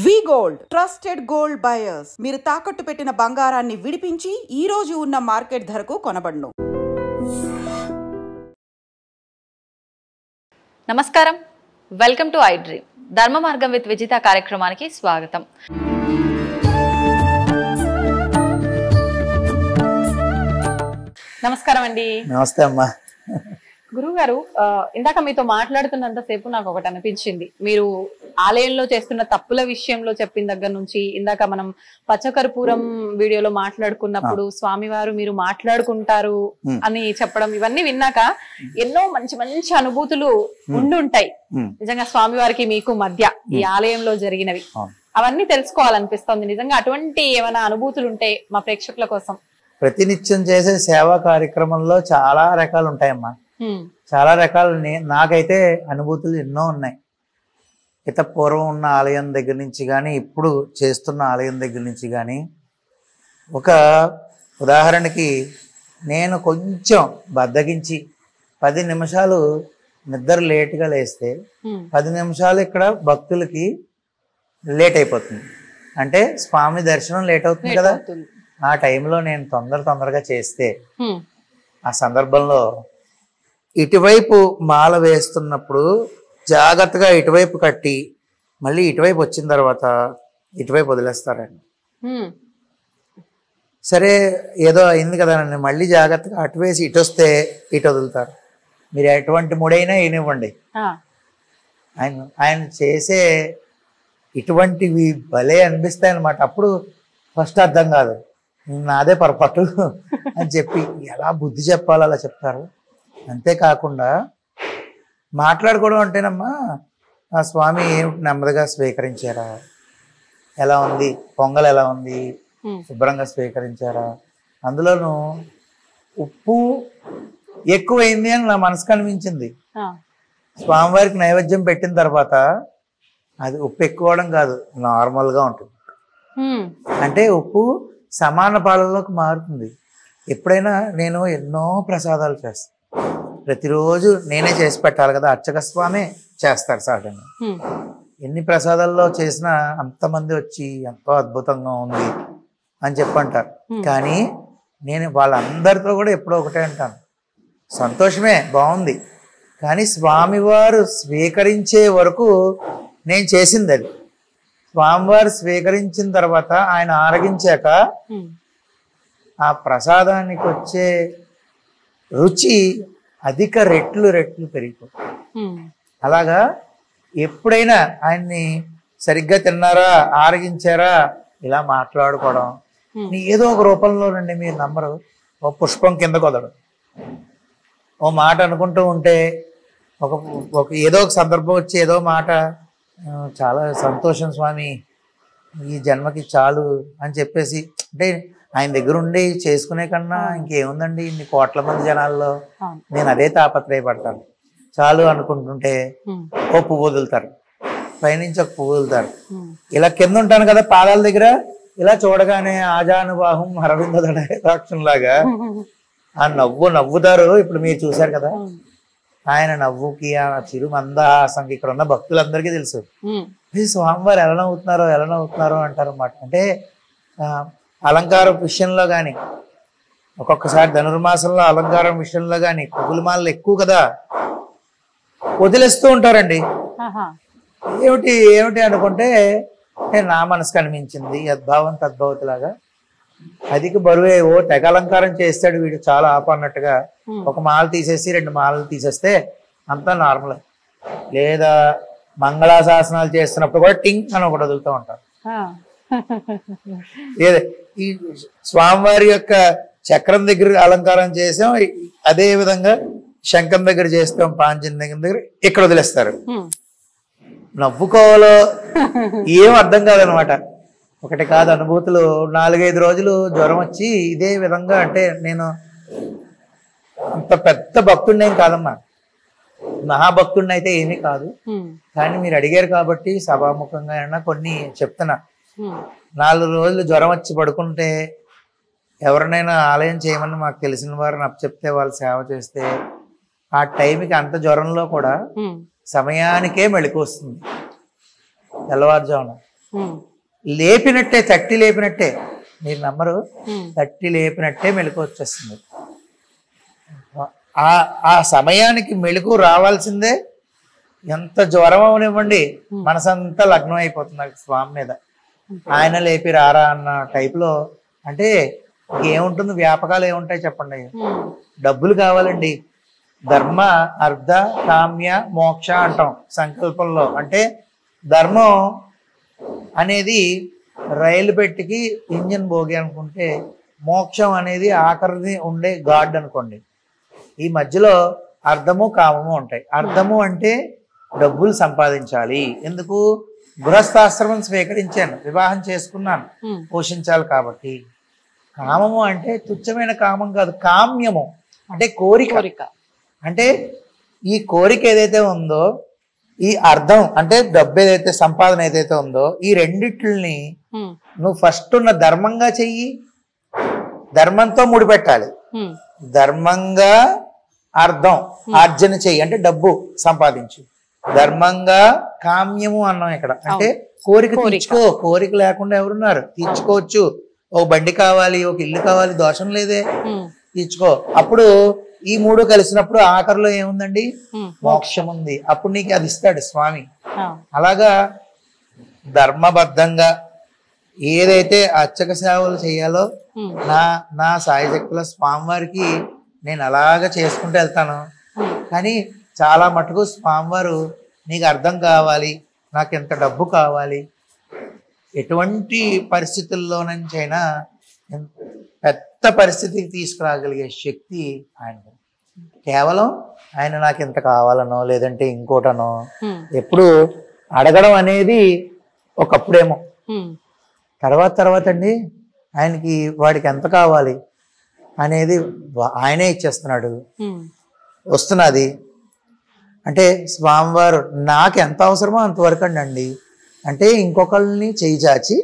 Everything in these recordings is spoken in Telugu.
వి గోల్డ్ ట్రస్టెడ్ గోల్డ్ బయర్స్. మీరు తాకట్టు పెట్టిన బంగారాన్ని విడిపించి ఈ రోజు ఉన్న మార్కెట్ ధరకు కొనబడును. నమస్కారం, వెల్కమ్ టు ఐ డ్రీమ్. ధర్మ మార్గం విత్ విజిత కార్యక్రమానికి స్వాగతం. నమస్కారం అండి. నమస్తే అమ్మా. గురుగారు, ఇందాక మీతో మాట్లాడుతున్నంతసేపు నాకు ఒకటి అనిపించింది. మీరు ఆలయంలో చేస్తున్న తప్పుల విషయంలో చెప్పిన దగ్గర నుంచి ఇందాక మనం పచ్చకర్పూరం వీడియోలో మాట్లాడుకున్నప్పుడు స్వామివారు మీరు మాట్లాడుకుంటారు అని చెప్పడం, ఇవన్నీ విన్నాక ఎన్నో మంచి మంచి అనుభూతులు ఉండుంటాయి నిజంగా స్వామివారికి మీకు మధ్య ఈ ఆలయంలో జరిగినవి. అవన్నీ తెలుసుకోవాలనిపిస్తుంది. నిజంగా అటువంటి ఏమైనా అనుభూతులు ఉంటే మా ప్రేక్షకుల కోసం. ప్రతినిత్యం చేసే సేవా కార్యక్రమంలో చాలా రకాలు ఉంటాయమ్మా. చాలా రకాలు. నాకైతే అనుభూతులు ఎన్నో ఉన్నాయి. ఇత పూర్వం ఉన్న ఆలయం దగ్గర నుంచి కానీ ఇప్పుడు చేస్తున్న ఆలయం దగ్గర నుంచి కానీ. ఒక ఉదాహరణకి నేను కొంచెం బద్దగించి 10 నిమిషాలు నిద్ర లేట్గా లేస్తే 10 నిమిషాలు ఇక్కడ భక్తులకి లేట్ అయిపోతుంది. అంటే స్వామి దర్శనం లేట్ అవుతుంది కదా. ఆ టైంలో నేను తొందరగా చేస్తే ఆ సందర్భంలో ఇటువైపు మాల వేస్తున్నప్పుడు జాగ్రత్తగా ఇటువైపు కట్టి మళ్ళీ ఇటువైపు వచ్చిన తర్వాత ఇటువైపు వదిలేస్తారండి. సరే ఏదో అయింది కదా నన్ను మళ్ళీ జాగ్రత్తగా అటు వేసి ఇటు వస్తే ఇటు వదులుతారు. మీరు ఎటువంటి ముడైనా ఏనివ్వండి, ఆయన చేసే ఇటువంటివి భలే అనిపిస్తాయి అన్నమాట. అప్పుడు ఫస్ట్ అర్థం కాదు, నాదే పొరపాటు అని చెప్పి ఎలా బుద్ధి చెప్పాలో అలా చెప్తారు. అంతేకాకుండా మాట్లాడుకోవడం అంటేనమ్మా, ఆ స్వామి నెమ్మదిగా స్వీకరించారా, ఎలా ఉంది పొంగల్, ఎలా ఉంది శుభ్రంగా స్వీకరించారా, అందులోనూ ఉప్పు ఎక్కువైంది అని నా మనసుకు అనిపించింది. స్వామివారికి నైవేద్యం పెట్టిన తర్వాత అది ఉప్పు ఎక్కువడం కాదు, నార్మల్గా ఉంటుంది. అంటే ఉప్పు సమాన పాలలోకి మారుతుంది. ఎప్పుడైనా నేను ఎన్నో ప్రసాదాలు చేస్తాను, ప్రతిరోజు నేనే చేసి పెట్టాలి కదా, అర్చక స్వామి చేస్తారు సహజంగా. ఎన్ని ప్రసాదాల్లో చేసినా అంతమంది వచ్చి ఎంతో అద్భుతంగా ఉంది అని చెప్పంటారు. కానీ నేను వాళ్ళందరితో కూడా ఎప్పుడో ఒకటే అంటాను, సంతోషమే బాగుంది, కానీ స్వామివారు స్వీకరించే వరకు నేను చేసింది అది. స్వామివారు స్వీకరించిన తర్వాత ఆయన ఆరగించాక ఆ ప్రసాదానికి వచ్చే రుచి అధిక రెట్లు పెరిగిపోతుంది. అలాగా ఎప్పుడైనా ఆయన్ని సరిగ్గా తిన్నారా, ఆరగించారా ఇలా మాట్లాడుకోవడం. ఏదో ఒక రూపంలోనండి, మీరు నమ్మరు, ఓ పుష్పం కింద కొదడం, ఓ మాట అనుకుంటూ ఉంటే ఒక ఏదో ఒక సందర్భం వచ్చి ఏదో మాట, చాలా సంతోషం స్వామి, ఈ జన్మకి చాలు అని చెప్పేసి, అంటే ఆయన దగ్గర ఉండి చేసుకునే కన్నా ఇంకేముందండి, ఇన్ని కోట్ల మంది జనాల్లో నేను అదే తాపత్రయపడతాను. చాలు అనుకుంటుంటే ఓ పువ్వు వదులుతారు, పైనుంచి ఒక పువ్వు వదులుతారు. ఇలా కింద ఉంటాను కదా పాదాల దగ్గర, ఇలా చూడగానే ఆజానుబాహం అరవింద దడాక్షంలాగా ఆ నవ్వుతారు. ఇప్పుడు మీరు చూశారు కదా, ఆయన నవ్వుకి ఆ చిరు మందహాసంకి ఇక్కడ ఉన్న భక్తులందరికీ తెలుసు, స్వామివారు ఎలా నవ్వుతున్నారో అంటారు అన్నమాట. అంటే అలంకారం విషయంలో కానీ, ఒక్కొక్కసారి ధనుర్మాసంలో అలంకారం విషయంలో కానీ పువ్వుల మాలలు ఎక్కువ కదా, వదిలేస్తూ ఉంటారండి. ఏమిటి అనుకుంటే నా మనసుకు అనిపించింది, యద్భావం తద్భవతిలాగా అధిక బరువే ఓ తెగ అలంకారం చేస్తాడు వీడు చాలా ఆపన్నట్టుగా. ఒక మాల తీసేసి 2 మాలలు తీసేస్తే అంతా నార్మల్. లేదా మంగళాశాసనాలు చేస్తున్నప్పుడు కూడా టింగ్ అని ఒకటి వదులుతూ ఉంటారు. ఈ స్వామివారి యొక్క చక్రం దగ్గర అలంకారం చేసాం, అదే విధంగా శంఖం దగ్గర చేస్తాం, పాంచజన్యం దగ్గర ఇక్కడ వదిలేస్తారు. నవ్వుకోవాలో ఏం అర్థం కాదనమాట. ఒకటి కాదు అనుభూతులు. 4-5 రోజులు జ్వరం వచ్చి ఇదే విధంగా, అంటే నేను అంత పెద్ద భక్తుడిని ఏం కాదమ్మా, మహాభక్తుడిని అయితే ఏమీ కాదు. కానీ మీరు అడిగారు కాబట్టి సభాముఖంగా అయినా కొన్ని చెప్తున్నా. 4 రోజులు జ్వరం వచ్చి పడుకుంటే ఎవరినైనా ఆలయం చేయమని మాకు తెలిసిన వారిని అప్పచెప్తే వాళ్ళు సేవ చేస్తే ఆ టైంకి అంత జ్వరంలో కూడా సమయానికే మెళుకు వస్తుంది. తెల్లవారుజామున లేపినట్టే, తట్టి లేపినట్టే, మీరు నమ్మరు, తట్టి లేపినట్టే మెలకు వచ్చేస్తుంది. ఆ సమయానికి మెలకు రావాల్సిందే. ఎంత జ్వరం అవనివ్వండి, మనసంతా లగ్నం అయిపోతుంది నాకు స్వామి మీద. ఆయన లేపి రారా అన్న టైప్లో. అంటే ఏముంటుంది, వ్యాపకాలు ఏముంటాయి చెప్పండి. డబ్బులు కావాలండి. ధర్మ, అర్ధ, కామ్య, మోక్ష అంటాం సంకల్పంలో. అంటే ధర్మం అనేది రైలు పెట్టికి ఇంజిన్ భోగి అనుకుంటే, మోక్షం అనేది ఆఖరిని ఉండే గాడ్ అనుకోండి. ఈ మధ్యలో అర్ధము కామము ఉంటాయి. అర్ధము అంటే డబ్బులు సంపాదించాలి, ఎందుకు, గృహస్థాశ్రమం స్వీకరించాను, వివాహం చేసుకున్నాను, పోషించాలి కాబట్టి. కామము అంటే తుచ్చమైన కామం కాదు, కామ్యము అంటే కోరిక. అంటే ఈ కోరిక ఏదైతే ఉందో, ఈ అర్థం అంటే డబ్బు ఏదైతే సంపాదన ఏదైతే ఉందో, ఈ రెండిట్లని నువ్వు ఫస్ట్ ఉన్న ధర్మంగా చెయ్యి, ధర్మంతో ముడిపెట్టాలి. ధర్మంగా అర్థం ఆర్జన చెయ్యి, అంటే డబ్బు సంపాదించు. ధర్మంగా కామ్యము అన్నాం ఇక్కడ, అంటే కోరిక తీర్చుకో. కోరిక లేకుండా ఎవరున్నారు, తీర్చుకోవచ్చు. ఒక బండి కావాలి, ఒక ఇల్లు కావాలి, దోషం లేదే, తీర్చుకో. అప్పుడు ఈ మూడు కలిసినప్పుడు ఆఖరిలో ఏముందండి, మోక్షం ఉంది. అప్పుడు నీకు అది ఇస్తాడు స్వామి. అలాగా ధర్మబద్ధంగా ఏదైతే అర్చక సేవలు చేయాలో నా సాయశక్తుల స్వామివారికి నేను అలాగ చేసుకుంటూ వెళ్తాను. కానీ చాలా మటుకు స్వామివారు నీకు అర్థం కావాలి, నాకు ఎంత డబ్బు కావాలి, ఎటువంటి పరిస్థితుల్లో నుంచైనా పెద్ద పరిస్థితికి తీసుకురాగలిగే శక్తి ఆయన. కేవలం ఆయన నాకు ఎంత కావాలనో లేదంటే ఇంకోటనో ఎప్పుడు అడగడం అనేది ఒకప్పుడేమో, తర్వాత అండి ఆయనకి వాడికి ఎంత కావాలి అనేది ఆయనే ఇచ్చేస్తున్నాడు, వస్తున్నది. అంటే స్వామివారు నాకు ఎంత అవసరమో అంతవరకు అండి. అంటే ఇంకొకళ్ళని చేయి చాచి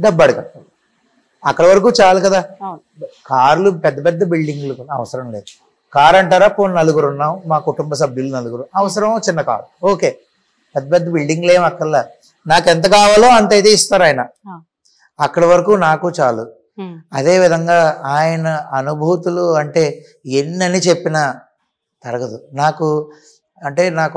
డబ్బు అడగట్టు, అక్కడ వరకు చాలు కదా. కార్లు పెద్ద పెద్ద బిల్డింగ్లు అవసరం లేదు. కారు అంటారా, పోనీ నలుగురు ఉన్నాం, మా కుటుంబ సభ్యులు నలుగురు, అవసరం చిన్న కారు, ఓకే. పెద్ద పెద్ద బిల్డింగ్లు ఏం అక్కర్లా, నాకు ఎంత కావాలో అంత అయితే ఇస్తారు ఆయన, అక్కడ వరకు నాకు చాలు. అదే విధంగా ఆయన అనుభూతులు అంటే ఎన్నని చెప్పినా తరగదు నాకు. అంటే నాకు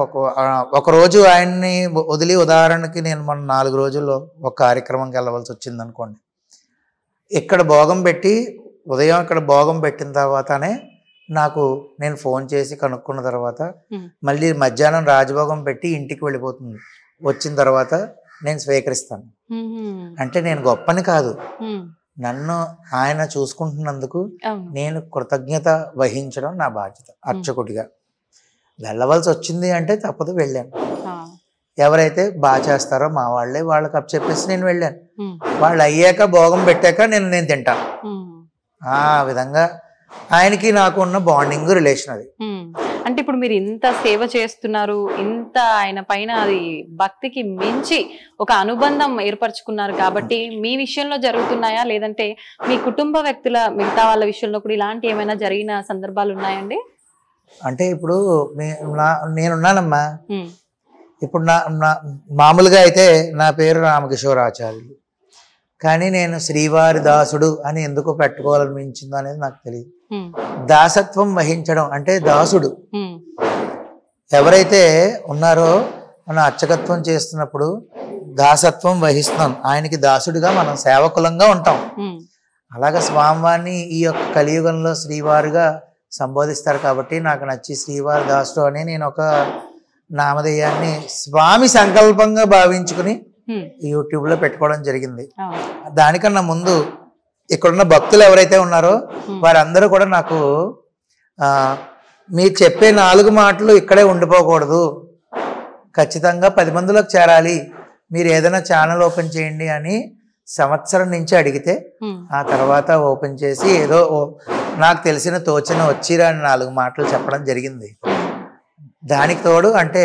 ఒక రోజు ఆయన్ని వదిలి, ఉదాహరణకి నేను మొన్న 4 రోజుల్లో ఒక కార్యక్రమంకి వెళ్ళవలసి వచ్చింది అనుకోండి. ఇక్కడ భోగం పెట్టి, ఉదయం ఇక్కడ భోగం పెట్టిన తర్వాతనే నేను ఫోన్ చేసి కనుక్కున్న తర్వాత మళ్ళీ మధ్యాహ్నం రాజభోగం పెట్టి ఇంటికి వెళ్ళిపోతుంది. వచ్చిన తర్వాత నేను స్వీకరిస్తాను. అంటే నేను గొప్పని కాదు, నన్ను ఆయన చూసుకుంటున్నందుకు నేను కృతజ్ఞత వహించడం నా బాధ్యత అర్చకుడిగా. వెళ్ళవలసి వచ్చింది అంటే తప్పదు, వెళ్ళాను. ఎవరైతే బాగా చేస్తారో మా వాళ్ళే, వాళ్ళకి అప్ చెప్పేసి నేను వెళ్ళాను. వాళ్ళు అయ్యాక భోగం పెట్టాక నేను తింటాను. ఆ విధంగా ఆయనకి నాకు ఉన్న బాండింగ్ రిలేషన్ అది. అంటే ఇప్పుడు మీరు ఇంత సేవ చేస్తున్నారు, ఇంత ఆయన పైన అది భక్తికి మించి ఒక అనుబంధం ఏర్పరచుకున్నారు కాబట్టి మీ విషయంలో జరుగుతున్నాయా, లేదంటే మీ కుటుంబ వ్యక్తుల మిగతా వాళ్ళ విషయంలో కూడా ఇలాంటి ఏమైనా జరిగిన సందర్భాలు ఉన్నాయండి? అంటే ఇప్పుడు నేనున్నానమ్మా. ఇప్పుడు మామూలుగా అయితే నా పేరు రామకిషోరాచార్యులు, కానీ నేను శ్రీవారి దాసుడు అని ఎందుకు పెట్టుకోవాలనిపించిందో అనేది నాకు తెలియదు. దాసత్వం వహించడం అంటే దాసుడు ఎవరైతే ఉన్నారో, మనం అర్చకత్వం చేస్తున్నప్పుడు దాసత్వం వహిస్తున్నాం, ఆయనకి దాసుడిగా మనం సేవకులంగా ఉంటాం. అలాగే స్వామివారిని ఈ యొక్క కలియుగంలో శ్రీవారుగా సంబోధిస్తారు కాబట్టి నాకు నచ్చి శ్రీవారి దాసుడు అని నేను ఒక నామధేయాన్ని స్వామి సంకల్పంగా భావించుకుని యూట్యూబ్లో పెట్టుకోవడం జరిగింది. దానికన్నా ముందు ఇక్కడున్న భక్తులు ఎవరైతే ఉన్నారో వారందరూ కూడా నాకు మీరు చెప్పే 4 మాటలు ఇక్కడే ఉండిపోకూడదు, ఖచ్చితంగా 10 మందిలోకి చేరాలి, మీరు ఏదైనా ఛానల్ ఓపెన్ చేయండి అని సంవత్సరం నుంచి అడిగితే ఆ తర్వాత ఓపెన్ చేసి ఏదో నాకు తెలిసిన తోచిన వచ్చిరా అని 4 మాటలు చెప్పడం జరిగింది. దానికి తోడు అంటే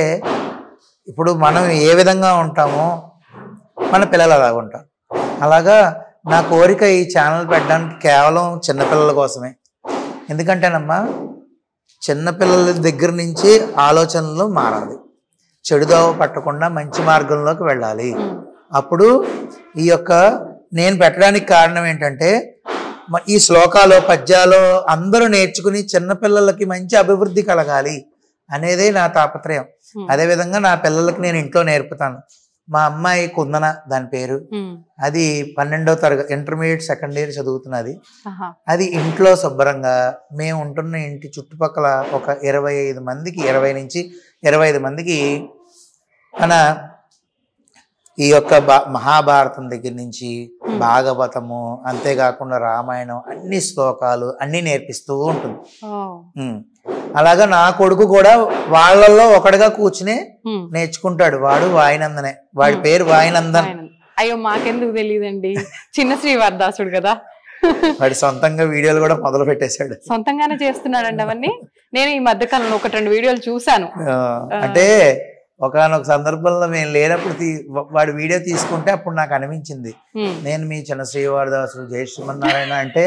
ఇప్పుడు మనం ఏ విధంగా ఉంటామో మన పిల్లలు అలాగ ఉంటారు. అలాగా నా కోరిక ఈ ఛానల్ పెట్టడానికి కేవలం చిన్నపిల్లల కోసమే. ఎందుకంటేనమ్మా చిన్నపిల్లల దగ్గర నుంచి ఆలోచనలు మారాలి, చెడుదోవ పట్టకుండా మంచి మార్గంలోకి వెళ్ళాలి. అప్పుడు ఈ యొక్క నేను పెట్టడానికి కారణం ఏంటంటే ఈ శ్లోకాలు పద్యాలు అందరూ నేర్చుకుని చిన్నపిల్లలకి మంచి అభివృద్ధి కలగాలి అనేదే నా తాపత్రయం. అదేవిధంగా నా పిల్లలకి నేను ఇంట్లో నేర్పుతాను. మా అమ్మాయి కుందన దాని పేరు, అది 12వ తరగతి ఇంటర్మీడియట్ సెకండ్ ఇయర్ చదువుతున్నది. అది ఇంట్లో శుభ్రంగా మేము ఉంటున్న ఇంటి చుట్టుపక్కల ఒక 20 నుంచి 25 మందికి మన ఈ యొక్క మహాభారతం దగ్గర నుంచి భాగవతము, అంతేకాకుండా రామాయణం, అన్ని శ్లోకాలు అన్ని నేర్పిస్తూ ఉంటుంది. అలాగా నా కొడుకు కూడా వాళ్ళల్లో ఒకటిగా కూర్చుని నేర్చుకుంటాడు. వాడు వాయునందనే, వాడి పేరు వాయునందన్. అయ్యో మాకెందుకు తెలియదండి, చిన్న శ్రీవారదాసుడు కదా. వాడి సొంతంగా వీడియోలు కూడా మొదలు పెట్టేశాడు. సొంతంగానే చేస్తున్నాడండి అవన్నీ. నేను ఈ మధ్య కాలంలో 1-2 వీడియోలు చూసాను. అంటే ఒకనొక సందర్భంలో మేము లేనప్పుడు వాడి వీడియో తీసుకుంటే అప్పుడు నాకు అనిపించింది, నేను మీ చిన్న శ్రీవారదాసుడు జై శ్రీమన్నారాయణ అంటే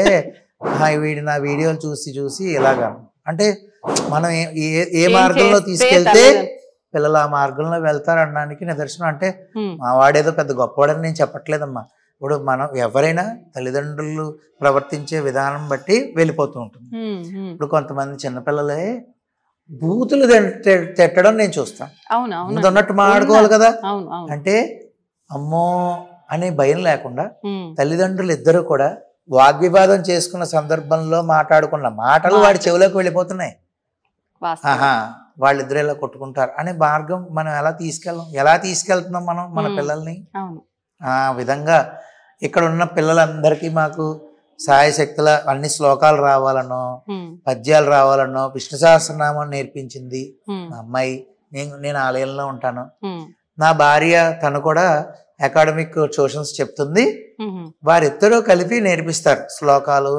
వీడి నా వీడియోలు చూసి ఇలాగా. అంటే మనం ఏ మార్గంలో తీసుకెళ్తే పిల్లలు ఆ మార్గంలో వెళ్తారు అనడానికి నిదర్శనం. అంటే మా వాడేదో పెద్ద గొప్పవాడని నేను చెప్పట్లేదమ్మా. ఇప్పుడు మనం ఎవరైనా తల్లిదండ్రులు ప్రవర్తించే విధానం బట్టి వెళ్ళిపోతూ ఉంటుంది. ఇప్పుడు కొంతమంది చిన్నపిల్లలే బూతులు తిట్టడం నేను చూస్తాను. ముందు ఉన్నట్టు మాట్లాడుకోవాలి కదా. అంటే అమ్మో అనే భయం లేకుండా తల్లిదండ్రులు ఇద్దరు కూడా వాగ్వివాదం చేసుకున్న సందర్భంలో మాట్లాడుకున్న మాటలు వాడి చెవిలోకి వెళ్ళిపోతున్నాయి. వాళ్ళిద్దరు ఇలా కొట్టుకుంటారు అనే మార్గం మనం ఎలా తీసుకెళ్తున్నాం మనం మన పిల్లల్ని. ఆ విధంగా ఇక్కడ ఉన్న పిల్లలందరికీ మాకు సాయశక్తుల అన్ని శ్లోకాలు రావాలనో పద్యాలు రావాలనో విష్ణు సహస్రనామం నేర్పించింది మా అమ్మాయి. నేను ఆలయంలో ఉంటాను. నా భార్య తను కూడా అకాడమిక్ ట్యూషన్స్ చెప్తుంది. వారిద్దరూ కలిపి నేర్పిస్తారు శ్లోకాలు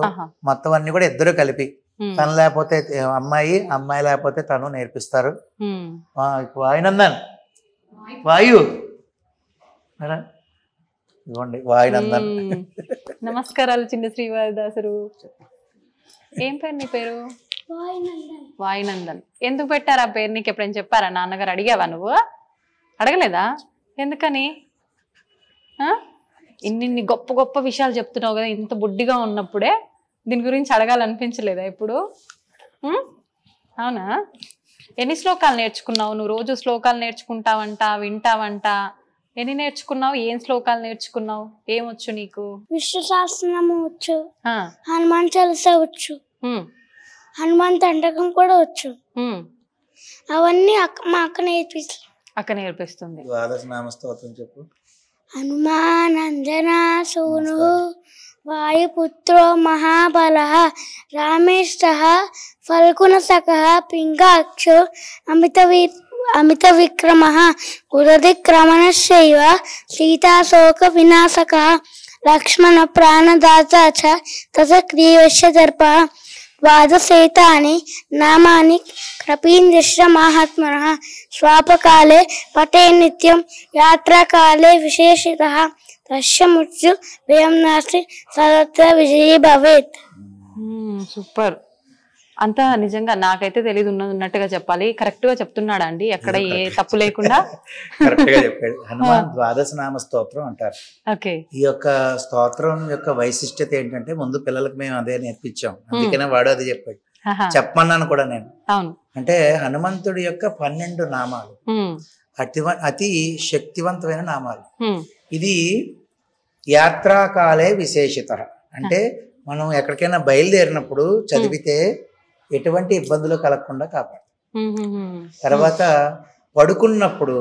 మొత్తం అన్ని కూడా ఇద్దరు కలిపి. తను లేకపోతే అమ్మాయి లేకపోతే తను నేర్పిస్తారు. వాయునందన్ వాయు ఇవ్వండి వాయునందన్. నమస్కారాలు చిన్న శ్రీవారదాసుడు. ఏం పేరు నీ పేరు? వాయునందన్. ఎందుకు పెట్టారు ఆ పేరు? నీకు ఎప్పుడైనా చెప్పారా? నాన్నగారు అడిగావా? నువ్వు అడగలేదా? ఎందుకని? ఇన్ని గొప్ప గొప్ప విషయాలు చెప్తున్నావు కదా, ఇంత బుడ్డిగా ఉన్నప్పుడే దీని గురించి అడగాలనిపించలేదా ఇప్పుడు? అవునా? ఎన్ని శ్లోకాలు నేర్చుకున్నావు నువ్వు? రోజు శ్లోకాలు నేర్చుకుంటావంట, వింటావంట. ఎన్ని నేర్చుకున్నావు? ఏం శ్లోకాలు నేర్చుకున్నావు? ఏమొచ్చు నీకు? విష్ణు సహస్రనామం వచ్చు, హనుమాన్ చాలీసా వచ్చు, హనుమాన్ తండకం కూడా వచ్చు. అవన్నీ మా అక్క నేర్పిస్తుంది. చెప్పు. హనుమానందనా సూను వాయుపుత్రో మహాబలః రామేష్టః ఫల్గుణసఖః పింగాక్షో అమిత విక్రమః ఉదధిక్రమణశ్చైవ సీతాశోక వినాశకః లక్ష్మణ ప్రాణదాత చ తతగ్రీవస్య దర్పః ద్వాదశేతాని నామాని కపీంద్రశ్చ మహాత్మనః స్వాపకాలే పటే నిత్యం యాత్రాకాలే విశేషితః తస్య మృత్యు భయం నాస్తి సర్వత్ర విజయీ భవేత్. సూపర్. అంతా నిజంగా నాకైతే తెలియదు, ఉన్నట్టుగా చెప్పాలి. కరెక్ట్ గా చెప్తున్నాడా అండి? ఎక్కడ ఏ తప్పు లేకుండా కరెక్ట్ గా చెప్పాడు. హనుమాన్ ద్వాదశ నామ స్తోత్రం అంటారు. ఓకే. ఈ యొక్క స్తోత్రం యొక్క వైశిష్టత ఏంటంటే ముందు పిల్లలకు మేము అదే నేర్పించాం, అందుకనే వాడు అది చెప్పాడు. చెప్పమన్నాను కూడా నేను. అవును. అంటే హనుమంతుడి యొక్క 12 నామాలు అతి శక్తివంతమైన నామాలు. ఇది యాత్రాకాలే విశేషిత. అంటే మనం ఎక్కడికైనా బయలుదేరినప్పుడు చదివితే ఎటువంటి ఇబ్బందులు కలగకుండా కాపాడు. తర్వాత పడుకున్నప్పుడు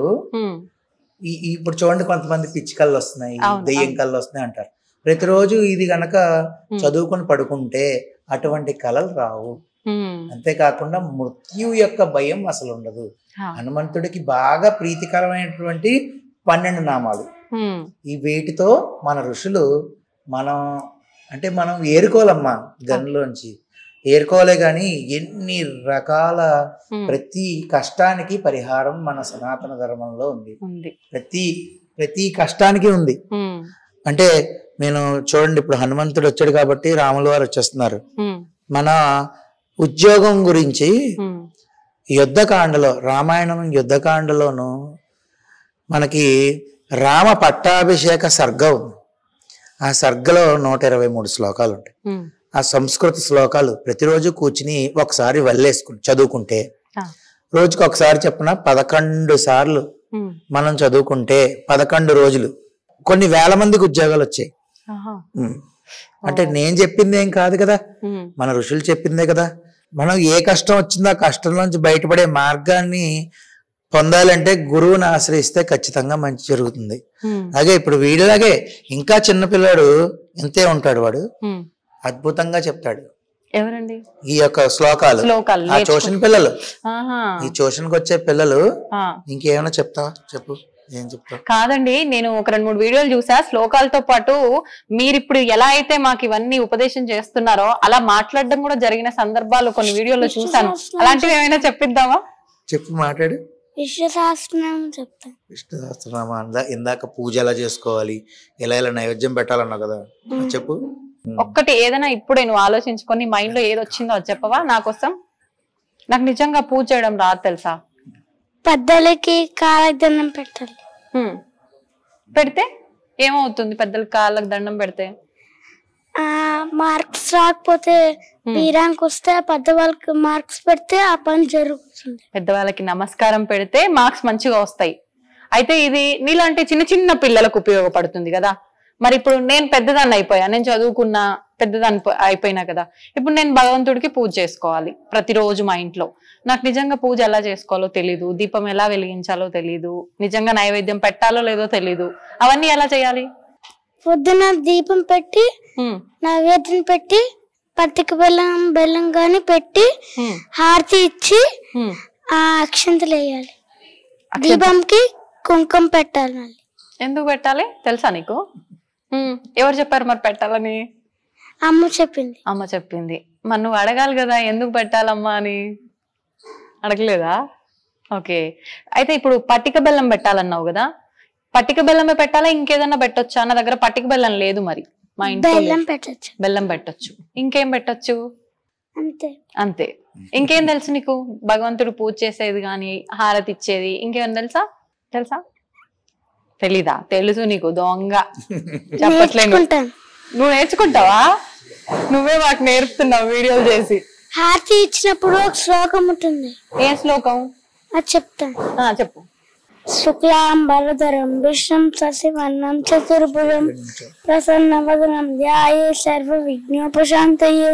ఇప్పుడు చూడండి, కొంతమంది పిచ్చి కళ్ళు వస్తున్నాయి, దెయ్యం కళ్ళు వస్తున్నాయి అంటారు. ప్రతిరోజు ఇది గనక చదువుకుని పడుకుంటే అటువంటి కళలు రావు. అంతేకాకుండా మృత్యు యొక్క భయం అసలు ఉండదు. హనుమంతుడికి బాగా ప్రీతికరమైనటువంటి 12 నామాలు. ఈ వీటితో మన ఋషులు మనం ఏరుకోవాలమ్మా, గన్లోంచి ఏరుకోలే గాని ఎన్ని రకాల ప్రతి కష్టానికి పరిహారం మన సనాతన ధర్మంలో ఉంది. ప్రతి కష్టానికి ఉంది. అంటే నేను చూడండి, ఇప్పుడు హనుమంతుడు వచ్చాడు కాబట్టి రాముల వారు వచ్చేస్తున్నారు. మన ఉద్యోగం గురించి యుద్ధకాండలో, రామాయణం యుద్ధకాండలోను మనకి రామ పట్టాభిషేక సర్గం, ఆ సర్గలో 123 శ్లోకాలు ఉంటాయి. ఆ సంస్కృత శ్లోకాలు ప్రతిరోజు కూర్చుని ఒకసారి వల్లేసుకుని చదువుకుంటే, రోజుకి ఒకసారి చెప్పిన 11 సార్లు మనం చదువుకుంటే 11 రోజులు కొన్ని వేల మందికి ఉద్యోగాలు వచ్చాయి. అంటే నేను చెప్పింది ఏం కాదు కదా, మన ఋషులు చెప్పిందే కదా. మనం ఏ కష్టం వచ్చిందో ఆ కష్టం నుంచి బయటపడే మార్గాన్ని పొందాలంటే గురువుని ఆశ్రయిస్తే ఖచ్చితంగా మంచి జరుగుతుంది. అలాగే ఇప్పుడు వీడిలాగే ఇంకా చిన్నపిల్లాడు ఇంతే ఉంటాడు, వాడు అద్భుతంగా చెప్తాడు. ఎవరండి ఈ యొక్క శ్లోకాలు? ఆ ట్యూషన్ పిల్లలు, ఈ ట్యూషన్కి వచ్చే పిల్లలు. ఇంకేమైనా చెప్తావా? చెప్పు, ఏం చెప్తావు? కాదండి, నేను ఒక 2-3 వీడియోలు చూసా. శ్లోకాలతో పాటు మీరు ఇప్పుడు ఎలా అయితే మాకు ఇవన్నీ ఉపదేశం చేస్తున్నారో అలా మాట్లాడడం కూడా జరిగిన సందర్భాలు కొన్ని వీడియోలో చూసాను. అలాంటివి ఏమైనా చెప్పిద్దామా? చెప్పు, మాట్లాడు. విష్ణు సహస్రనామం చెప్తాను. విష్ణు సహస్రనామం ఇందాక పూజ ఎలా చేసుకోవాలి, ఎలా నైవేద్యం పెట్టాలన్నావు కదా, చెప్పు. ఒక్కటి ఏదైనా ఇప్పుడే నువ్వు ఆలోచించుకొని మైండ్ లో ఏది వచ్చిందో అది చెప్పవా నా కోసం? నాకు నిజంగా పూజ చేయడం రాదు తెలుసా. పెద్దలకి కాళ్ళకి దండం పెట్టాలి. పెడితే ఏమవుతుంది? పెద్దలకి కాళ్ళకి దండం పెడితే మార్క్స్ రాకపోతే వీరానికి వస్తే పెద్దవాళ్ళకి మార్క్స్ పెడితే ఆ పని జరుగుతుంది. పెద్దవాళ్ళకి నమస్కారం పెడితే మార్క్స్ మంచిగా వస్తాయి. అయితే ఇది నీలాంటి చిన్న చిన్న పిల్లలకు ఉపయోగపడుతుంది కదా. మరి ఇప్పుడు నేను పెద్దదాన్ని అయిపోయా, నేను చదువుకున్నా, పెద్దదాన్ని అయిపోయినా కదా. ఇప్పుడు నేను భగవంతుడికి పూజ చేసుకోవాలి ప్రతిరోజు మా ఇంట్లో. నాకు నిజంగా పూజ ఎలా చేసుకోవాలో తెలీదు, దీపం ఎలా వెలిగించాలో తెలీదు, నిజంగా నైవేద్యం పెట్టాలో లేదో తెలీదు. అవన్నీ ఎలా చేయాలి? పొద్దున దీపం పెట్టి నైవేద్యం పెట్టి పత్తిక బెల్లం గాని పెట్టి హారతి ఇచ్చి ఆ అక్షంతలు వేయాలి. దీపంకి కుంకుమ పెట్టాలి. మళ్ళీ ఎందుకు పెట్టాలి తెలుసా నీకు? ఎవరు చెప్పారు మరి పెట్టాలని? అమ్మ చెప్పింది. అమ్మ చెప్పింది. మరి నువ్వు అడగాలి కదా ఎందుకు పెట్టాలమ్మా అని. అడగలేదా? ఓకే. అయితే ఇప్పుడు పట్టిక బెల్లం పెట్టాలన్నావు కదా, పట్టిక బెల్లమే పెట్టాలా ఇంకేదన్నా పెట్టొచ్చా? నా దగ్గర పట్టిక బెల్లం లేదు. మరి మా ఇంట్లో బెల్లం పెట్టొచ్చు. ఇంకేం పెట్టొచ్చు? అంతే. అంతే. ఇంకేం తెలుసు నీకు? భగవంతుడు పూజ చేసేది గాని, హారతి ఇచ్చేది ఇంకేం తెలుసా? తెలీదా? తెలుసు నీకు, దొంగ చెప్పట్లేదు. నువ్వు నేర్చుకుంటావా? నువ్వే మాకు నేర్పుతున్నావు వీడియోలు చేసి. హారతి ఇచ్చినప్పుడు ఒక శ్లోకం ఉంటుంది. ఏ శ్లోకం? అది చెప్తాను. చెప్పు. శుక్లాంబరధరం విష్ణుం శశివర్ణం చతుర్భుజం ప్రసన్నవదనం ధ్యాయే సర్వ విఘ్నోపశాంతయే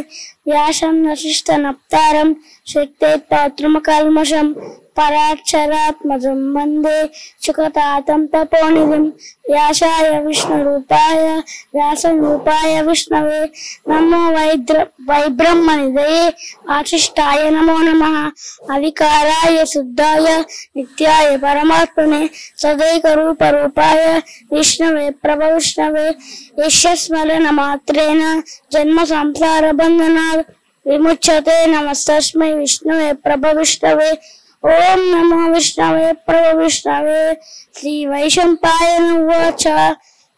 వ్యాసం వశిష్ఠ నప్తారం శక్తే పౌత్రమకల్మషం పరాక్షరాత్మజం వందే సుఖతాతం తపోనిధిం వ్యాసాయ విష్ణురూపాయ వ్యాసరూపాయ విష్ణవే నమో వైబ్రహ్మనిధయే వాసిష్ఠాయ నమో నమః అవికారాయ శుద్ధాయ నిత్యాయ పరమాత్మనే సదైక రూపాయ విష్ణవే ప్రభవిష్ణవే యస్మరణ మాత్రేణ జన్మ సంసార బంధనాత్ విముచ్యతే నమస్తస్మై విష్ణవే ప్రభవిష్ణవే ఓం నమో విష్ణవే ప్రభవిష్ణవే శ్రీ వైశంపాయన ఉవాచ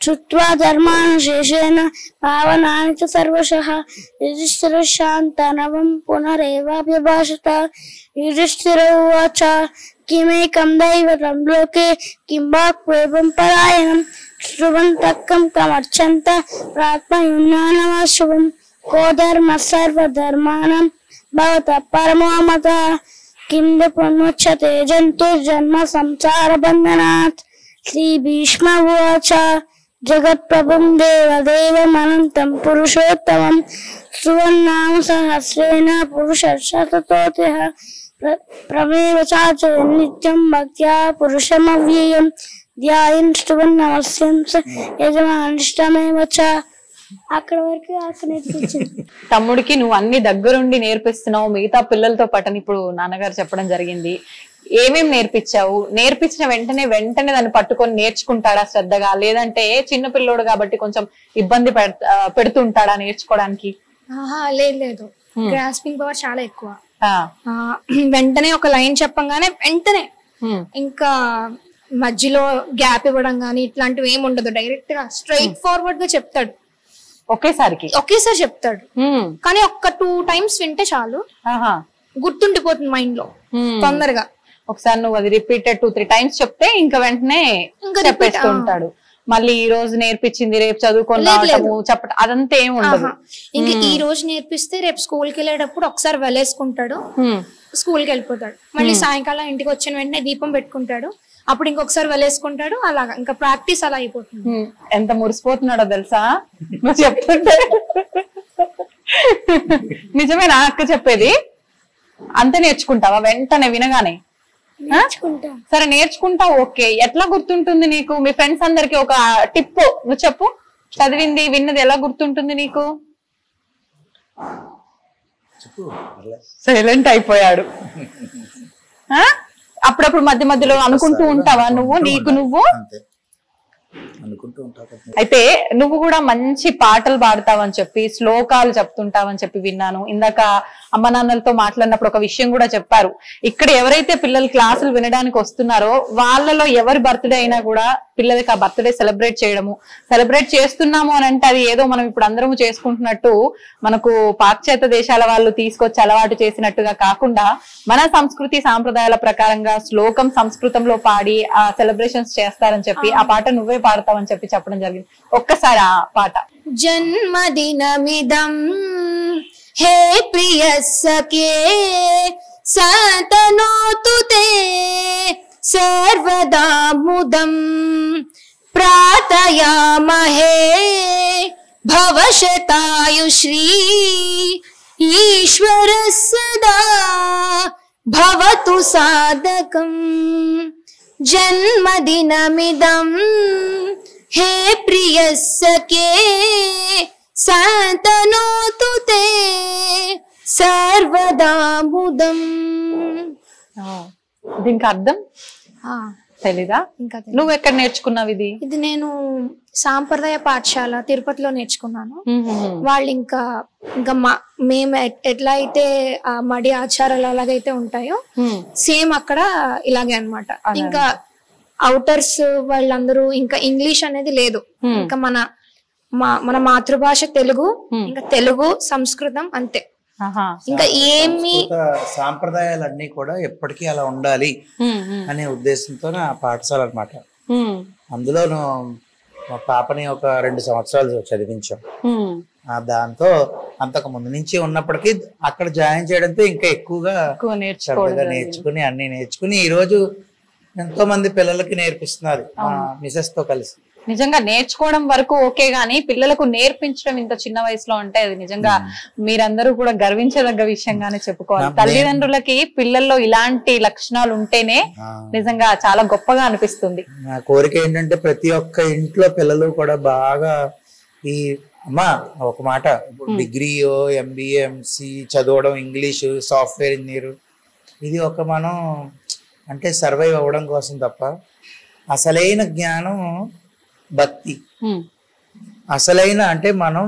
శ్రుత్వా ధర్మానుశేషేణ పావనాని చ సర్వశః యుధిష్ఠిర శాంతనవం పునరేవాభ్యభాషత యుధిష్ఠిర ఉవాచ కిమేకం దైవతం లోకే కిం వాక్వేవం పరాయణం శృణ్వంతః కమర్చంత ప్రాత్మయున్నానమశుభం కో ధర్మ సర్వధర్మాణం భవతః పరమో మతః కిం పునముచ్యతే జంతుర్జన్మ సంసార బంధనాత్ శ్రీ భీష్మ ఉవాచ జగత్ప్రభుం దేవదేవమనంతం పురుషోత్తమం సువర్ణామ సహస్రేణ పురుషశతతోతిః ప్రమేవ చాచ నిత్యం భక్త్యా పురుషమవ్యయం ధ్యాయన్ శ్రువన్నమస్యం యజమానిష్టమేవ చ. అక్కడ వరకు నేర్పించింది. తమ్ముడికి నువ్వు అన్ని దగ్గరుండి నేర్పిస్తున్నావు, మిగతా పిల్లలతో పాటు ఇప్పుడు నాన్నగారు చెప్పడం జరిగింది. ఏమేం నేర్పించావు? నేర్పించిన వెంటనే దాన్ని పట్టుకొని నేర్చుకుంటాడా శ్రద్ధగా, లేదంటే చిన్న పిల్లోడు కాబట్టి కొంచెం ఇబ్బంది పెడుతుంటాడా నేర్చుకోవడానికి? లేదు, గ్రాస్పింగ్ పవర్ చాలా ఎక్కువ. వెంటనే ఒక లైన్ చెప్పంగానే వెంటనే, ఇంకా మధ్యలో గ్యాప్ ఇవ్వడం గానీ ఇట్లాంటివి ఏమి ఉండదు. డైరెక్ట్ గా స్ట్రైట్ ఫార్వర్డ్ గా చెప్తాడు. ఒకేసారి చెప్తాడు, కానీ ఒక్క 2 times వింటే చాలు, గుర్తుండిపోతుంది మైండ్ లో తొందరగా. ఒకసారి నువ్వు అది రిపీటెడ్ 2-3 టైమ్స్ చెప్తే ఇంకా వెంటనే చెప్పేస్తూ ఉంటాడు. మళ్ళీ ఈ రోజు నేర్పించింది రేపు చదువుకొని రావటము చెప్పటం అదంతా ఏమి ఉండదు. ఇంకా ఈ రోజు నేర్పిస్తే రేపు స్కూల్కి వెళ్ళేటప్పుడు ఒకసారి వెలేసుకుంటాడు, స్కూల్కి వెళ్ళిపోతాడు. మళ్ళీ సాయంకాలం ఇంటికి వచ్చిన వెంటనే దీపం పెట్టుకుంటాడు, అప్పుడు ఇంకొకసారి వెలేసుకుంటాడు. అలాగా ఇంకా ప్రాక్టీస్ అలా అయిపోతుంది. ఎంత మురిసిపోతున్నాడో తెలుసా నువ్వు చెప్తుంటే. నిజమేనా అక్క చెప్పేది? అంత నేర్చుకుంటావా వెంటనే వినగానే? సరే నేర్చుకుంటావు, ఓకే. ఎట్లా గుర్తుంటుంది నీకు? మీ ఫ్రెండ్స్ అందరికి ఒక టిప్ నువ్వు చెప్పు. చదివింది విన్నది ఎలా గుర్తుంటుంది నీకు? సైలెంట్ అయిపోయాడు. అప్పుడప్పుడు మధ్య మధ్యలో అనుకుంటూ ఉంటావా నువ్వు నీకు నువ్వు? అయితే నువ్వు కూడా మంచి పాటలు పాడతావని చెప్పి శ్లోకాలు చెప్తుంటావని చెప్పి విన్నాను. ఇందాక అమ్మ నాన్నలతో మాట్లాడినప్పుడు ఒక విషయం కూడా చెప్పారు. ఇక్కడ ఎవరైతే పిల్లలు క్లాసులు వినడానికి వస్తున్నారో వాళ్ళలో ఎవరి బర్త్డే అయినా కూడా పిల్లలకి ఆ బర్త్డే సెలబ్రేట్ చేస్తున్నాము అని అంటే అది ఏదో మనం ఇప్పుడు అందరము చేసుకుంటున్నట్టు మనకు పాశ్చాత్య దేశాల వాళ్ళు తీసుకొచ్చి అలవాటు చేసినట్టుగా కాకుండా మన సంస్కృతి సాంప్రదాయాల ప్రకారంగా శ్లోకం సంస్కృతంలో పాడి ఆ సెలబ్రేషన్స్ చేస్తారని చెప్పి ఆ పాట నువ్వే పాడతావని చెప్పి చెప్పడం జరిగింది. ఒక్కసారి ఆ పాట. జన్మదినమిదం హే ప్రియ సఖే సతనోతు తే సర్వదా ముదం ప్రార్థయామహే భవశతాయుశ్రీ ఈశ్వర సదా భవతు సాధకం. జన్మదినమిదం హే ప్రియ సఖే సతనోతు తే సర్వదా ముదం. దీనికి అర్థం తెలీదా? నువ్వు ఎక్కడ నేర్చుకున్నావు ఇది? ఇది నేను సాంప్రదాయ పాఠశాల తిరుపతిలో నేర్చుకున్నాను. వాళ్ళు ఇంకా మేము ఎట్లా అయితే ఆ మడి ఆచారాలు అలాగైతే ఉంటాయో సేమ్ అక్కడ ఇలాగే అన్నమాట. ఇంకా అవుటర్స్ వాళ్ళందరూ ఇంకా ఇంగ్లీష్ అనేది లేదు. ఇంకా మన మాతృభాష తెలుగు, ఇంకా తెలుగు సంస్కృతం అంతే. ఇంకా ఏమి సాంప్రదాయాలన్నీ కూడా ఎప్పటికీ అలా ఉండాలి అనే ఉద్దేశంతో నా పాఠశాల అన్నమాట. అందులోను మా పాపని ఒక 2 సంవత్సరాలు చదివించాం. దాంతో అంతకు ముందు నుంచి ఉన్నప్పటికీ అక్కడ జాయిన్ చేయడంతో ఇంకా ఎక్కువగా నేర్చుకుని అన్ని నేర్చుకుని ఈ రోజు ఎంతో మంది పిల్లలకి నేర్పిస్తున్నారు మిసెస్ తో కలిసి. నిజంగా నేర్చుకోవడం వరకు ఓకే గానీ పిల్లలకు నేర్పించడం ఇంత చిన్న వయసులో అంటే అది నిజంగా మీరందరూ కూడా గర్వించదగ్గ విషయంగానే చెప్పుకోవాలి. తల్లిదండ్రులకి పిల్లల్లో ఇలాంటి లక్షణాలు ఉంటేనే నిజంగా చాలా గొప్పగా అనిపిస్తుంది. నా కోరిక ఏంటంటే ప్రతి ఒక్క ఇంట్లో పిల్లలు కూడా బాగా ఈ అమ్మా ఒక మాట డిగ్రీయో MBA MSc చదవడం, ఇంగ్లీషు, సాఫ్ట్వేర్ ఇంజనీర్, ఇది ఒక మనం అంటే సర్వైవ్ అవ్వడం కోసం తప్ప అసలైన జ్ఞానం భక్తి. అసలైన అంటే మనం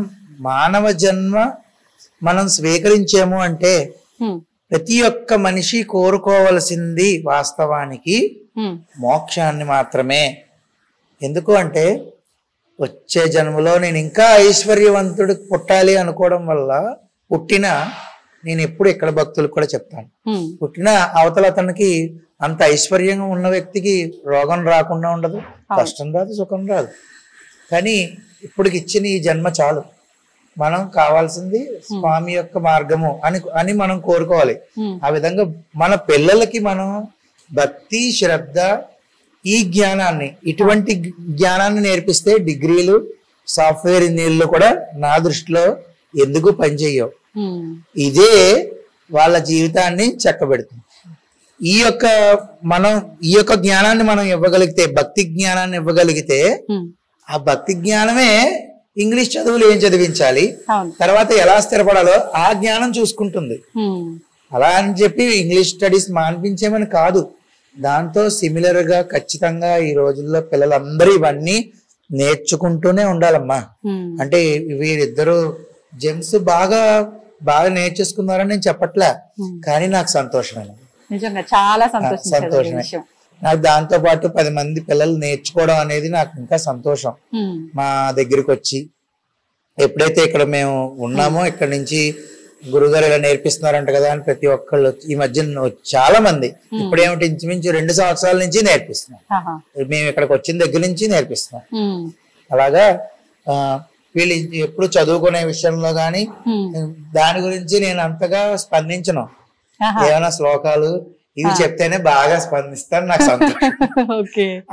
మానవ జన్మ మనం స్వీకరించాము అంటే ప్రతి ఒక్క మనిషి కోరుకోవలసింది వాస్తవానికి మోక్షాన్ని మాత్రమే. ఎందుకు అంటే వచ్చే జన్మలో నేను ఇంకా ఐశ్వర్యవంతుడు పుట్టాలి అనుకోవడం వల్ల నేను ఎప్పుడు ఇక్కడ భక్తులకు కూడా చెప్తాను, పుట్టిన అవతల అతనికి అంత ఐశ్వర్యంగా ఉన్న వ్యక్తికి రోగం రాకుండా ఉండదు, కష్టం రాదు, సుఖం రాదు. కానీ ఇప్పటికి ఇచ్చిన ఈ జన్మ చాలు, మనం కావాల్సింది స్వామి యొక్క మార్గము అని మనం కోరుకోవాలి. ఆ విధంగా మన పిల్లలకి మనం భక్తి, శ్రద్ధ, ఈ జ్ఞానాన్ని, ఇటువంటి జ్ఞానాన్ని నేర్పిస్తే డిగ్రీలు, సాఫ్ట్వేర్ ఇంజనీర్లు కూడా నా దృష్టిలో ఎందుకు పనిచేయవు. ఇదే వాళ్ళ జీవితాన్ని చక్కబెడుతుంది. ఈ యొక్క జ్ఞానాన్ని మనం ఇవ్వగలిగితే, భక్తి జ్ఞానాన్ని ఇవ్వగలిగితే ఆ భక్తి జ్ఞానమే ఇంగ్లీష్ చదువులు ఏం చదివించాలి, తర్వాత ఎలా స్థిరపడాలో ఆ జ్ఞానం చూసుకుంటుంది. అలా అని చెప్పి ఇంగ్లీష్ స్టడీస్ మాన్పించేమని కాదు, దాంతో సిమిలర్ గా ఖచ్చితంగా ఈ రోజుల్లో పిల్లలందరూ ఇవన్నీ నేర్చుకుంటూనే ఉండాలమ్మా. అంటే వీరిద్దరు జెమ్స్ బాగా నేర్చేసుకున్నారని నేను చెప్పట్లే, కానీ నాకు సంతోషమైన నిజంగా చాలా సంతోషమే. నాకు దాంతో పాటు 10 మంది పిల్లలు నేర్చుకోవడం అనేది నాకు ఇంకా సంతోషం. మా దగ్గరికి వచ్చి ఎప్పుడైతే ఇక్కడ మేము ఉన్నామో ఇక్కడ నుంచి గురుగారు ఇలా నేర్పిస్తున్నారంట కదా అని ప్రతి ఒక్కళ్ళు ఈ మధ్య చాలా మంది ఇప్పుడేమిటి ఇంచుమించు 2 సంవత్సరాల నుంచి నేర్పిస్తున్నాం. మేము ఇక్కడికి వచ్చిన దగ్గర నుంచి నేర్పిస్తున్నాం. అలాగా వీళ్ళు ఎప్పుడు చదువుకునే విషయంలో గాని దాని గురించి నేను అంతగా స్పందించను. ఏమైనా శ్లోకాలు ఇవి చెప్తేనే బాగా స్పందిస్తాను. నాకు సంతోషం.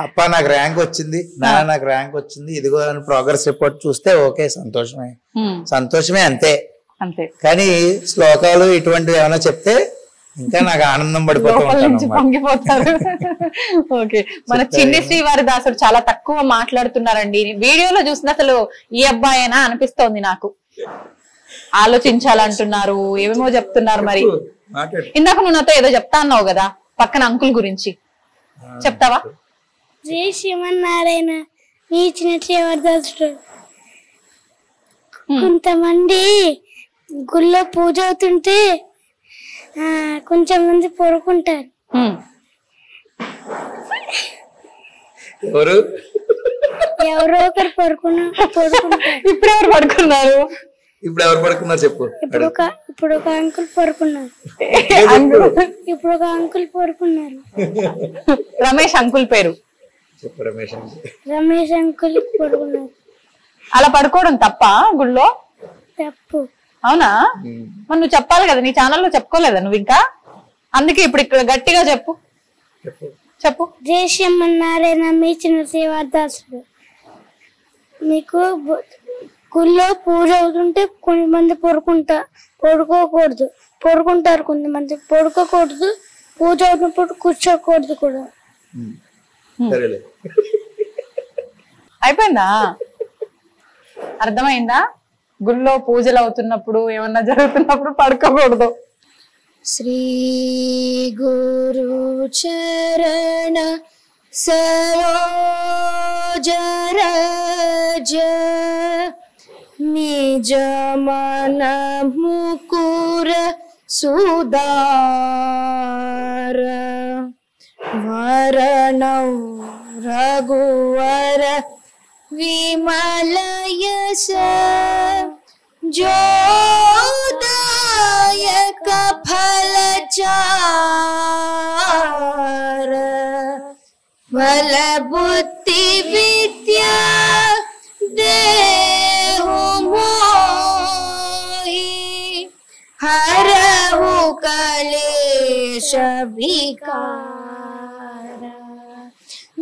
అప్ప నాకు ర్యాంక్ వచ్చింది, నాన్న నాకు ర్యాంక్ వచ్చింది, ఇదిగో అని ప్రోగ్రెస్ రిపోర్ట్ చూస్తే ఓకే, సంతోషమే అంతే. కానీ శ్లోకాలు ఇటువంటివి ఏమైనా చెప్తే ఇంకా నాకు ఆనందం పొంగిపోతారు. ఓకే, మన చిన్ని శ్రీవారి దాసుడు చాలా తక్కువ మాట్లాడుతున్నారండి. వీడియోలో చూసిన అసలు ఈ అబ్బాయేనా అనిపిస్తోంది నాకు. ఆలోచించాలంటున్నారు, ఏమేమో చెప్తున్నారు. మరి ఇందాక నువ్వు నాతో ఏదో చెప్తా అన్నావు కదా పక్కన అంకుల్ గురించి, చెప్తావా? జై శ్రీమన్నారాయణ. మీ చిన్న శ్రీవారి దాసుడు కొంతమంది గుళ్ళో పూజ అవుతుంటే కొంచెం మంది పడుకుంటారు. ఎవరో ఒకరు పడుకుంటారు. ఇప్పుడు ఎవరు పడుకున్నారు? ఇప్పుడు ఎవరు పడుకున్నారు చెప్పు. ఇప్పుడు ఒక అంకుల్ పడుకున్నారు. రమేష్ అంకుల్ పేరు రమేష్ అంకుల్ పడుకున్నారు. అలా పడుకోవడం తప్ప గుళ్ళో? తప్పు. అవునా? మరి నువ్వు చెప్పాలి కదా, నీ ఛానల్లో చెప్పుకోలేదా నువ్వు ఇంకా? అందుకే ఇప్పుడు ఇక్కడ గట్టిగా చెప్పు. జై శ్రీమన్నారాయణ. మీ చిన్న శ్రీవారి దాసుడు. మీకు గుళ్ళో పూజ అవుతుంటే కొంతమంది పడుకోకూడదు, పడుకుంటారు. కొంతమంది పడుకోకూడదు, పూజ అవుతున్నప్పుడు కూర్చోకూడదు కూడా. అయిపోయిందా? అర్థమైందా? గుళ్ళో పూజలు అవుతున్నప్పుడు ఏమన్నా జరుగుతున్నప్పుడు పడుకోకూడదు. శ్రీ గురు చరణ సరోజ రజ నిజ మన ముకుర సుదార వరణౌ రఘువర విమల యశ జోదాయక ఫలచార బల బుద్ధి విద్యా దేహు మోహి హరహు కలేశ వికార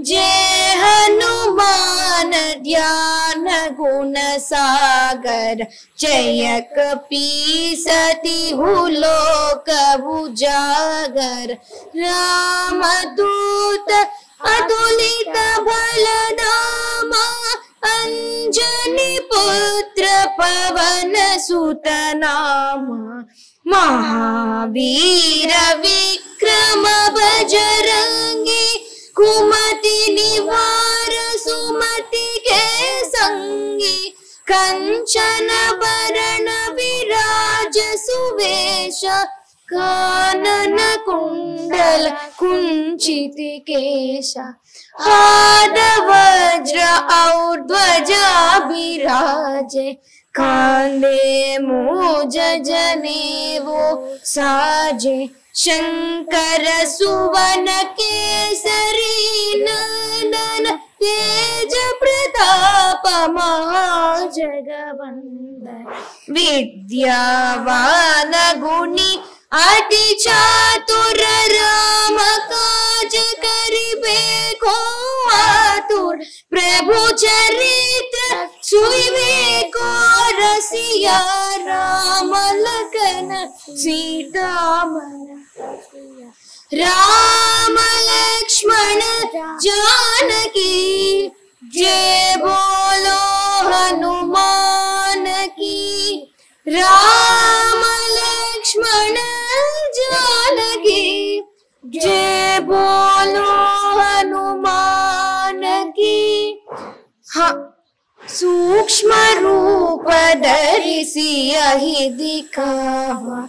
जय हनुमान ध्यान गुण सागर जय कपीसति हुलोक उजागर रामदूत अतुलित बलधामा अंजनी पुत्र पवन सुत नामा महावीर विक्रम बजरंगी कुमति निवार सुमति के संगी कंचन बरण विराज सुवेश कानन कुंडल कुंचित केश हाथ वज्र और ध्वजा विराजे कांधे मूज जनेऊ साजे शंकर सुवन केसरी नंदन तेज प्रताप महाजगवंदन विद्यावान गुणी अति चातुर राम काज करिबे को आतुर प्रभु चरित्र सुइबे को रसिया राम लखन सीता मन राम लक्ष्मण जानकी जय बोलो हनुमान की राम लक्ष्मण जानकी जय बोलो हनुमान की सूक्ष्म रूप धरिसी यही दिखावा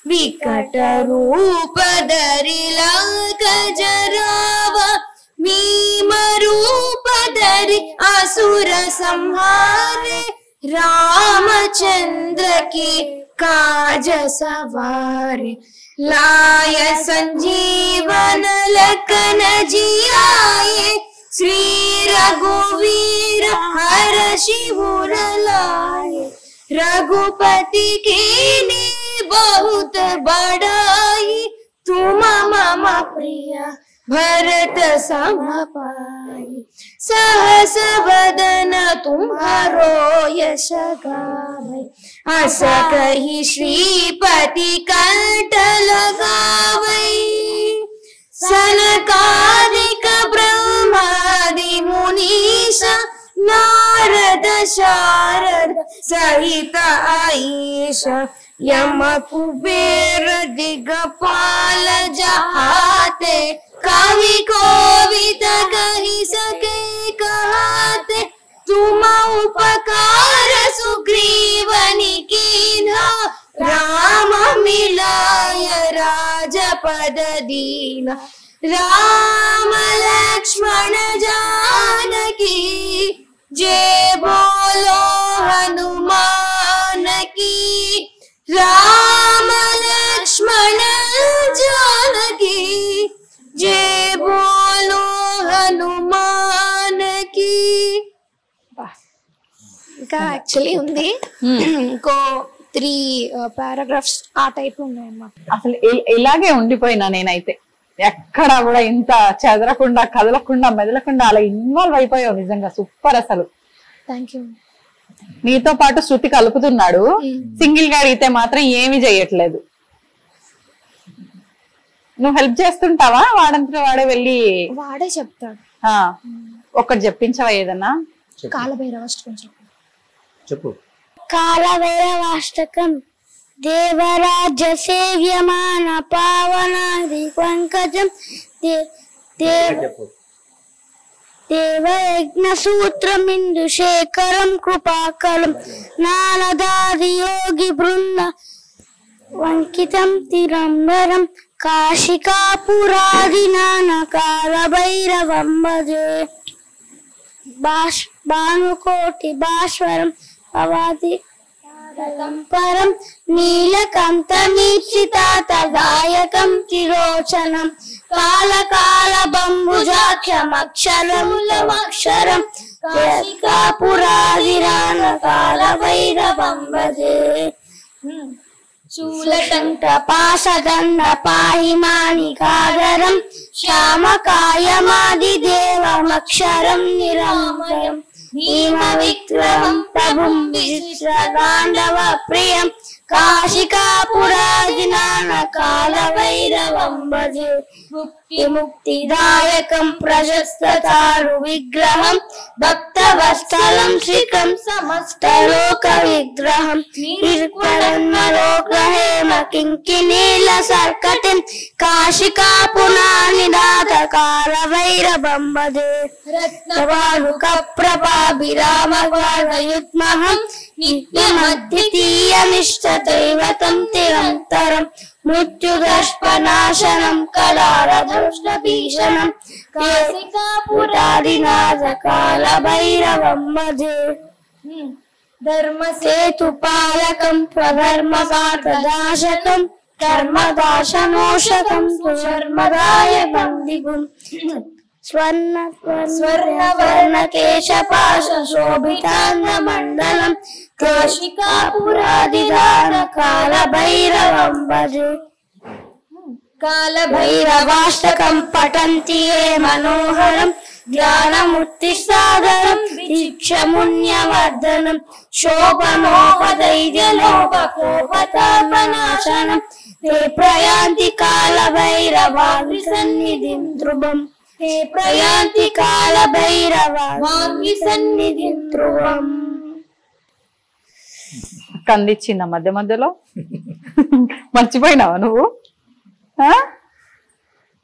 विकट रूप धरि लंक जरावा भीम रूप धरि असुर संहारे रामचंद्र की काज सवारे लाय संजीवन लखन जियाए श्री रघुवीर हर्षि उर लाए रघुपति की बहुत बड़ाई तुम मम प्रिय भरत सम पाई सहस वदन तुम्हारो यश गावै अस कहि श्रीपति कंठ लगावै सनकादिक ब्रह्मादि मुनीश नारद शारद सहित आईश यम कुबेर दिगपाल जहाते कवि कोविद कहि सके कहते तुम उपकार सुग्रीवनि कीन्हा राम मिलाय राजपद दीना राम लक्ष्मण जानकी जय बोलो हनुमान की राम लक्ष्मण जानकी जय बोलो हनुमान की ఇంకా యాక్చువల్లీ ఉంది ఇంకో 3 పారాగ్రాఫ్స్ ఆ టైప్ ఉన్నాయి అన్నమాట. అసలు ఇలాగే ఉండిపోయినా నేనైతే ఎక్కడా కూడా ఇంత చెదరకుండా కదలకుండా మెదలకుండా అలా ఇన్వాల్వ్ అయిపోయావు. నిజంగా సూపర్. అసలు థ్యాంక్ యూ. నీతో పాటు శృతి కలుపుతున్నాడు, సింగిల్ గా అడిగితే మాత్రం ఏమీ చెయ్యట్లేదు. నువ్వు హెల్ప్ చేస్తుంటావా? వాడంతా వాడే వెళ్ళి వాడే చెప్తాడు. ఒక్కటి చెప్పించవా ఏదన్నా? కాలభైరవాష్టకం చెప్పు. కాలభైరవాష్టకం దేవరాజ్య సేవ్యమాన పావనాది పంకజం దేవయజ్ఞ సూత్రమిందు శేఖరం కృపాకరం నారదాది యోగి బృంద వంకితం తిరంబరం కాశికాపురాది నానకాల భైరవం భజే భానుకోటి భాస్వరం పవాది పరం నీలకంఠమీక్షితాతదాయకం తిరోచనం కాళకాల బంబుజాక్షమక్షరములమక్షరం కాశికాపురాదిరానకాల భైరవం భజే శూలకంఠ పాశదండ పాహి మాణికాధరం శ్యామకాయమాది దేవమక్షరం నిరామయం భీమ విక్రమం ప్రభుం విశ్వగాంధవ ప్రియం కాశికాపురాదినానకాల భైరవం భజే ముక్తిదాయకం ప్రశస్తతారు విగ్రహం భక్తవత్సలం శ్రీకం సమస్తలోక విగ్రహం నిర్మలోకహేమ కింకినీల సర్కటిం కాశికాపురానిదాతకాల భైరవం భజే రత్నవాలుక ప్రభాభిరామయుగ్మహం నిత్యమద్వితీయమిష్టదైవతం తిరంతరం మృత్యుదర్శనాశనం కళారదృష్టభీషణం కాశికాపురాదినాథకాల భైరవం భజే ధర్మసేతుపాలకం స్వధర్మసార్థదాశకం ధర్మదాశనోషకం సుధర్మదాయకం దిగుం స్వర్ణకేశపాశోభితాంగమండలం కాశికాపురాదిదానకాల భైరవం భజే కాలభైరవాష్టకం పఠంతి ఏ మనోహరం జ్ఞానముత్తిసాగరం దీక్షముణ్యవర్ధనం శోభనోపదైర్యలోపకోపతాపనాశనం ते प्रयान्ति कालभैरवाग्नि सन्निधिं ध्रुवम् ते प्रयान्ति कालभैरवाग्नि सन्निधिं ध्रुवम्. కందిచ్చిందా మధ్య మధ్యలో? మర్చిపోయినావా నువ్వు?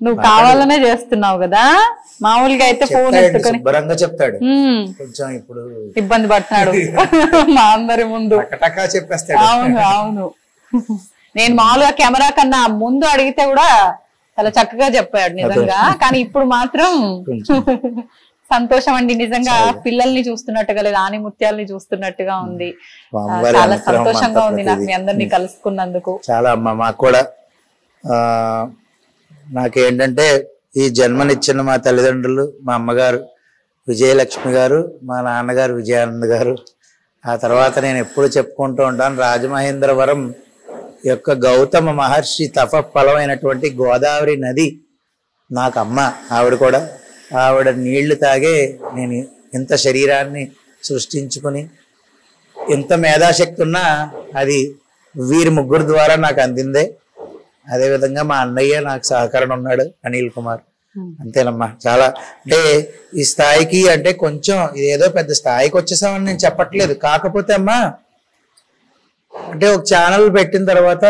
నువ్వు కావాలనే చేస్తున్నావు కదా. మామూలుగా అయితే ఫోన్ ఎత్తుకొని శుభ్రంగా చెప్తాడు, కొంచెం ఇప్పుడు ఇబ్బంది పడుతున్నాడు మా అందరి ముందు. చెప్పేస్తాడు. అవును అవును, నేను మామూలుగా కెమెరా కన్నా ముందు అడిగితే కూడా చాలా చక్కగా చెప్పాడు నిజంగా. కానీ ఇప్పుడు మాత్రం సంతోషం అండి, నిజంగా పిల్లల్ని చూస్తున్నట్టుగా లేదు, ఆనిముత్యాలని చూస్తున్నట్టుగా ఉంది. స్వామివారి చాలా అనుగ్రహం సంతోషంగా ఉంది నాకు మీ ప్రతిదీ. అందరినీ కలుసుకున్నందుకు. చాలా అమ్మ మాకు కూడా నాకేంటంటే ఈ జన్మనిచ్చిన మా తల్లిదండ్రులు, మా అమ్మగారు విజయలక్ష్మి గారు, మా నాన్నగారు విజయానంద్ గారు, ఆ తర్వాత నేను ఎప్పుడు చెప్పుకుంటూ ఉంటాను రాజమహేంద్రవరం యొక్క గౌతమ మహర్షి తప ఫలమైనటువంటి గోదావరి నది నాకు అమ్మ. ఆవిడ కూడా, ఆవిడ నీళ్లు తాగే నేను ఇంత శరీరాన్ని సృష్టించుకుని ఎంత మేధాశక్తి ఉన్నా అది వీరి ముగ్గురు ద్వారా నాకు అందిందే. అదేవిధంగా మా అన్నయ్య నాకు సహకరణ ఉన్నాడు, అనిల్ కుమార్. అంతేనమ్మా. చాలా అంటే ఈ స్థాయికి అంటే కొంచెం ఏదో పెద్ద స్థాయికి వచ్చేసామని నేను చెప్పట్లేదు. కాకపోతే అమ్మా అంటే ఒక ఛానల్ పెట్టిన తర్వాత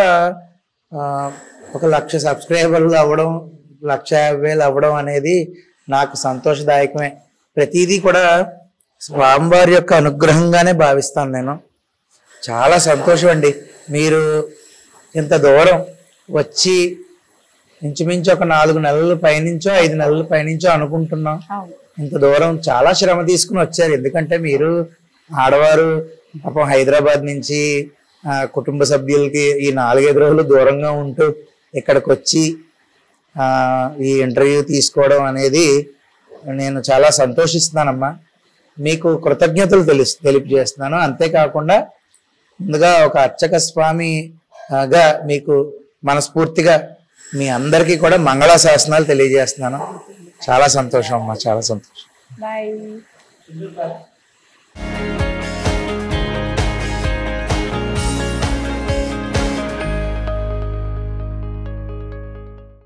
1,00,000 సబ్స్క్రైబర్లు అవ్వడం, 1,50,000 అవ్వడం అనేది నాకు సంతోషదాయకమే. ప్రతిదీ కూడా స్వామివారి యొక్క అనుగ్రహంగానే భావిస్తాను నేను. చాలా సంతోషం అండి. మీరు ఇంత దూరం వచ్చి ఇంచుమించు ఒక 4 నెలల పైనుంచో 5 నెలల పైనుంచో అనుకుంటున్నాం. ఇంత దూరం చాలా శ్రమ తీసుకుని వచ్చారు. ఎందుకంటే మీరు ఆడవారు పాపం హైదరాబాద్ నుంచి కుటుంబ సభ్యులకి ఈ 4-5 రోజులు దూరంగా ఉంటూ ఇక్కడికి వచ్చి ఈ ఇంటర్వ్యూ తీసుకోవడం అనేది నేను చాలా సంతోషిస్తున్నానమ్మా. మీకు కృతజ్ఞతలు తెలియజేస్తున్నాను. అంతేకాకుండా ముందుగా ఒక అర్చక స్వామిగా మీకు మనస్ఫూర్తిగా మీ అందరికీ కూడా మంగళాశాసనాలు తెలియజేస్తున్నాను. చాలా సంతోషం అమ్మా, చాలా సంతోషం. బాయ్.